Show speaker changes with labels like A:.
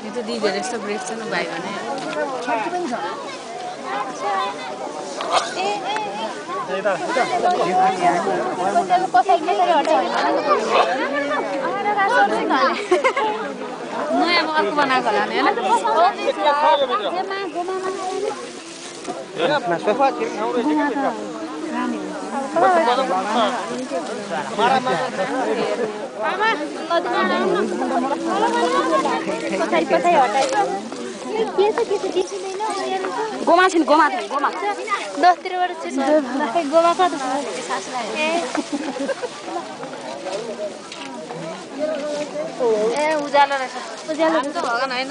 A: itu di beres to break छ न भाइ भने नयाँ अर्को बनाएको होला नि हैन गोमा छिन् गोमा दसतिरबाट गोमा कता सासलाई ए उज्यालो रहेछ उज्यालो त भगन हैन